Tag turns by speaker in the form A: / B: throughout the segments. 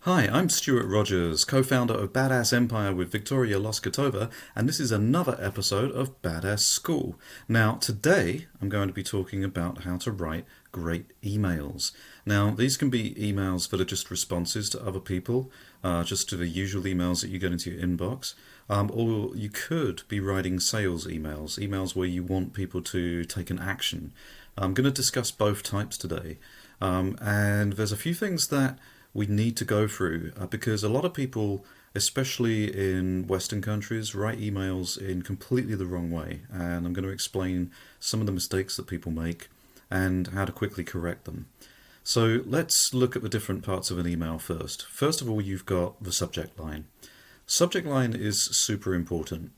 A: Hi, I'm Stuart Rogers, co-founder of Badass Empire with Victoria Loskatova, and this is another episode of Badass School. Now, today I'm going to be talking about how to write great emails. Now, these can be emails that are just responses to other people, just to the usual emails that you get into your inbox, or you could be writing sales emails, emails where you want people to take an action. I'm going to discuss both types today, and there's a few things that we need to go through because a lot of people, especially in Western countries, write emails in completely the wrong way. And I'm going to explain some of the mistakes that people make and how to quickly correct them. So let's look at the different parts of an email first. First of all, you've got the subject line. Subject line is super important.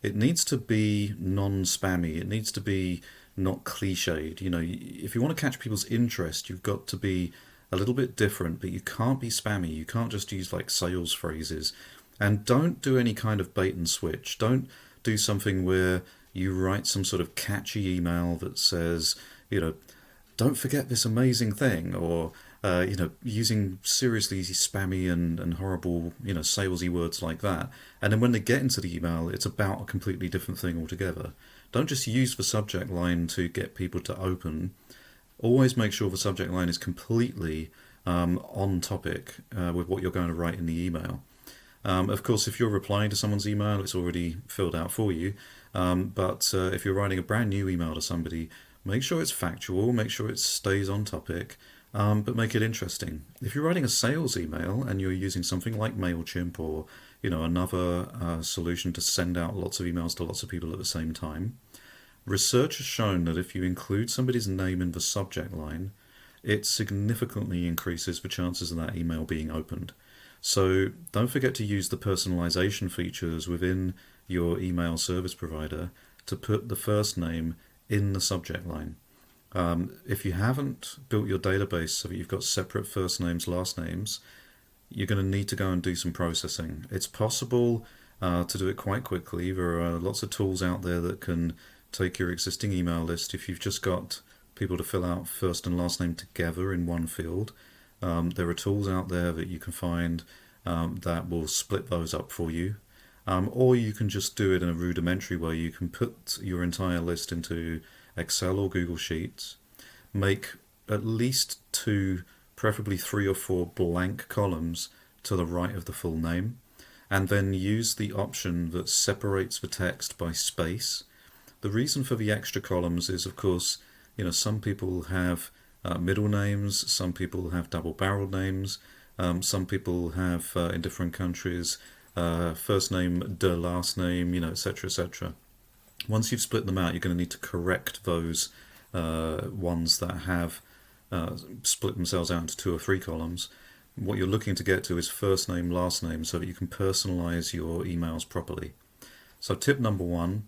A: It needs to be non-spammy. It needs to be not cliched. You know, if you want to catch people's interest, you've got to be a little bit different, but you can't be spammy. You can't just use like sales phrases. And don't do any kind of bait and switch. Don't do something where you write some sort of catchy email that says, you know, don't forget this amazing thing, or using seriously spammy and horrible, salesy words like that. And then when they get into the email, it's about a completely different thing altogether. Don't just use the subject line to get people to open. Always make sure the subject line is completely on topic with what you're going to write in the email. Of course, if you're replying to someone's email, it's already filled out for you. But if you're writing a brand new email to somebody, make sure it's factual, make sure it stays on topic, but make it interesting. If you're writing a sales email and you're using something like MailChimp or another solution to send out lots of emails to lots of people at the same time, research has shown that if you include somebody's name in the subject line, it significantly increases the chances of that email being opened. So don't forget to use the personalization features within your email service provider to put the first name in the subject line. If you haven't built your database so that you've got separate first names, last names, you're going to need to go and do some processing. It's possible to do it quite quickly. There are lots of tools out there that can take your existing email list. If you've just got people to fill out first and last name together in one field, there are tools out there that you can find that will split those up for you. Or you can just do it in a rudimentary way. You can put your entire list into Excel or Google Sheets, make at least two, preferably three or four blank columns to the right of the full name, and then use the option that separates the text by space. The reason for the extra columns is, of course, some people have middle names, some people have double-barreled names, some people have, in different countries, first name, the last name, etc., etc. Once you've split them out, you're going to need to correct those ones that have split themselves out into two or three columns. What you're looking to get to is first name, last name, so that you can personalize your emails properly. So tip number one,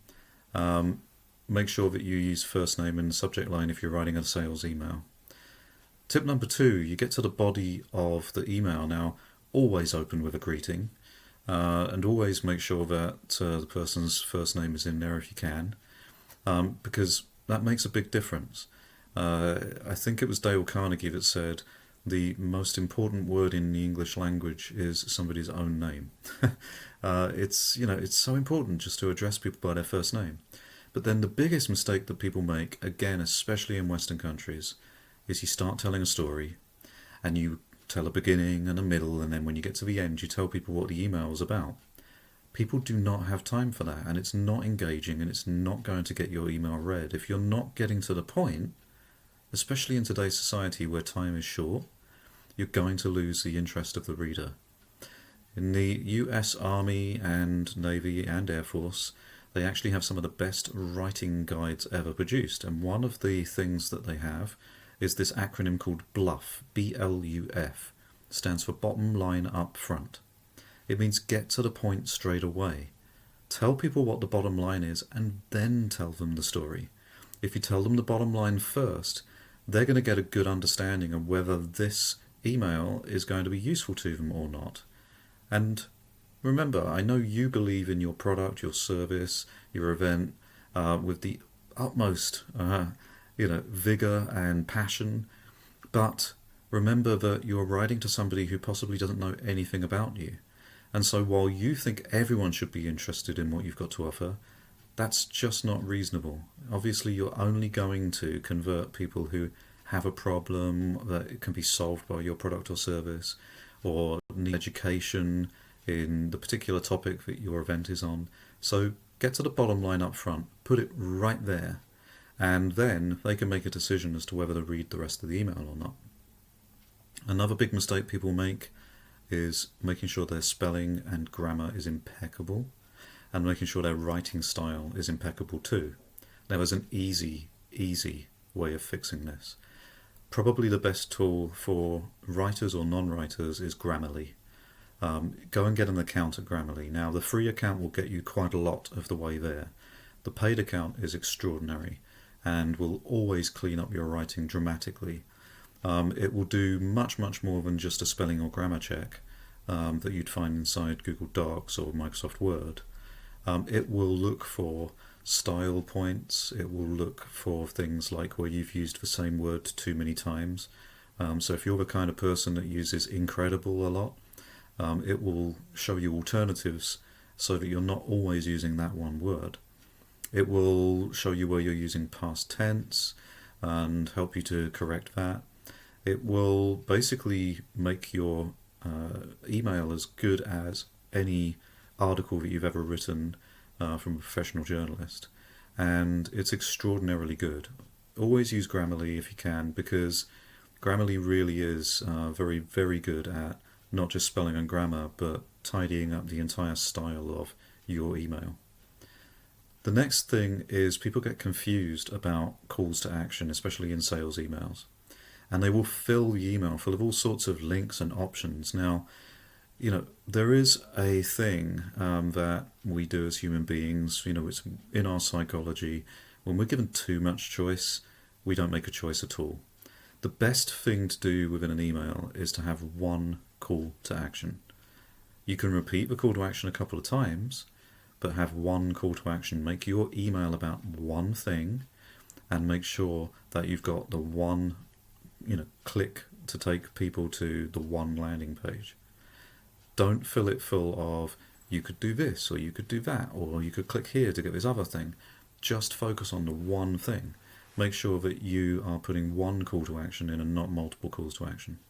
A: make sure that you use first name in the subject line if you're writing a sales email. Tip number two, you get to the body of the email. Now, always open with a greeting, and always make sure that the person's first name is in there if you can, because that makes a big difference. I think it was Dale Carnegie that said, the most important word in the English language is somebody's own name. It's so important just to address people by their first name. But then the biggest mistake that people make, again, especially in Western countries, is you start telling a story and you tell a beginning and a middle, and then when you get to the end, you tell people what the email was about. People do not have time for that, and it's not engaging, and it's not going to get your email read. If you're not getting to the point, especially in today's society where time is short, you're going to lose the interest of the reader. In the US Army and Navy and Air Force, they actually have some of the best writing guides ever produced. And one of the things that they have is this acronym called BLUF, B-L-U-F. It stands for bottom line up front. It means get to the point straight away. Tell people what the bottom line is and then tell them the story. If you tell them the bottom line first, they're going to get a good understanding of whether this email is going to be useful to them or not. And remember, I know you believe in your product, your service, your event with the utmost vigor and passion, but remember that you're writing to somebody who possibly doesn't know anything about you. And so while you think everyone should be interested in what you've got to offer, that's just not reasonable. Obviously, you're only going to convert people who have a problem that can be solved by your product or service, or need education in the particular topic that your event is on. So get to the bottom line up front, put it right there, and then they can make a decision as to whether to read the rest of the email or not. Another big mistake people make is making sure their spelling and grammar is impeccable, and making sure their writing style is impeccable too. Now, there's an easy way of fixing this. Probably the best tool for writers or non-writers is Grammarly. Go and get an account at Grammarly. Now, the free account will get you quite a lot of the way there. The paid account is extraordinary and will always clean up your writing dramatically. It will do much more than just a spelling or grammar check that you'd find inside Google Docs or Microsoft Word. It will look for style points. It will look for things like where you've used the same word too many times. So if you're the kind of person that uses incredible a lot, it will show you alternatives so that you're not always using that one word. It will show you where you're using past tense and help you to correct that. It will basically make your email as good as any article that you've ever written from a professional journalist, and it's extraordinarily good. Always use Grammarly if you can, because Grammarly really is very good at not just spelling and grammar, but tidying up the entire style of your email. The next thing is people get confused about calls to action, especially in sales emails, and they will fill the email full of all sorts of links and options. Now, there is a thing that we do as human beings, it's in our psychology. When we're given too much choice, we don't make a choice at all. The best thing to do within an email is to have one call to action. You can repeat the call to action a couple of times, but have one call to action. Make your email about one thing, and make sure that you've got the one, click to take people to the one landing page. Don't fill it full of, you could do this, or you could do that, or you could click here to get this other thing. Just focus on the one thing. Make sure that you are putting one call to action in and not multiple calls to action.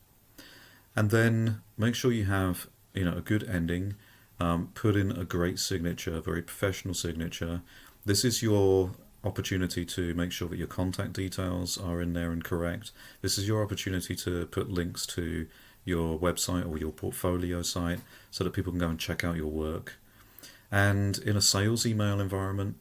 A: And then make sure you have, a good ending. Put in a great signature, a very professional signature. This is your opportunity to make sure that your contact details are in there and correct. This is your opportunity to put links to your website or your portfolio site so that people can go and check out your work. And in a sales email environment,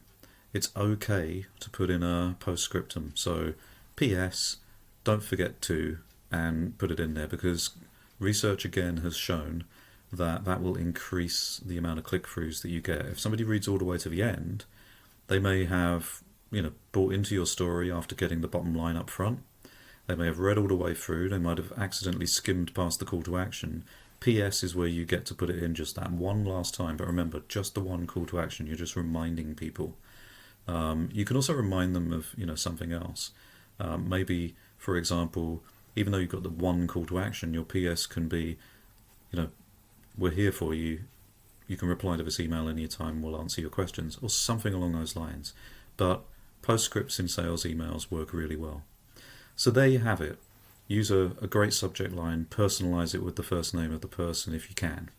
A: it's okay to put in a postscriptum. So PS, don't forget to, and put it in there, because research again has shown that will increase the amount of click-throughs that you get. If somebody reads all the way to the end, they may have bought into your story after getting the bottom line up front. They may have read all the way through. They might have accidentally skimmed past the call to action. PS is where you get to put it in just that one last time. But remember, just the one call to action. You're just reminding people. You can also remind them of something else. Maybe, for example, even though you've got the one call to action, your PS can be, we're here for you. You can reply to this email anytime. We'll answer your questions, or something along those lines. But postscripts in sales emails work really well. So there you have it. Use a great subject line, personalize it with the first name of the person if you can.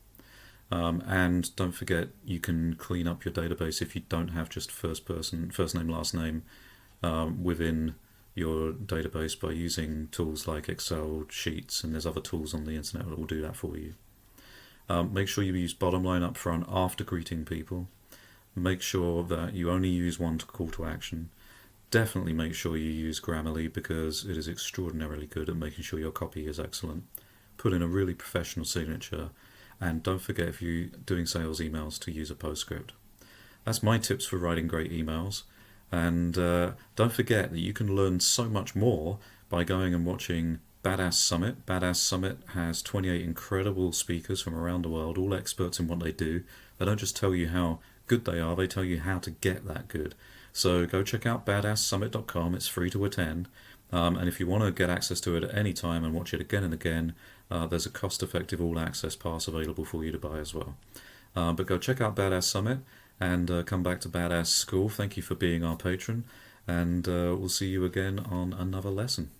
A: And don't forget, you can clean up your database if you don't have just first name, last name within your database by using tools like Excel, Sheets, and there's other tools on the internet that will do that for you. Make sure you use bottom line up front after greeting people. Make sure that you only use one call to action. Definitely make sure you use Grammarly, because it is extraordinarily good at making sure your copy is excellent. Put in a really professional signature, and don't forget, if you're doing sales emails, to use a postscript. That's my tips for writing great emails. And don't forget that you can learn so much more by going and watching Badass Summit. Badass Summit has 28 incredible speakers from around the world, all experts in what they do. They don't just tell you how good they are, they tell you how to get that good. So go check out badasssummit.com. It's free to attend. And if you want to get access to it at any time and watch it again and again, there's a cost-effective all-access pass available for you to buy as well. But go check out Badass Summit and come back to Badass School. Thank you for being our patron, and we'll see you again on another lesson.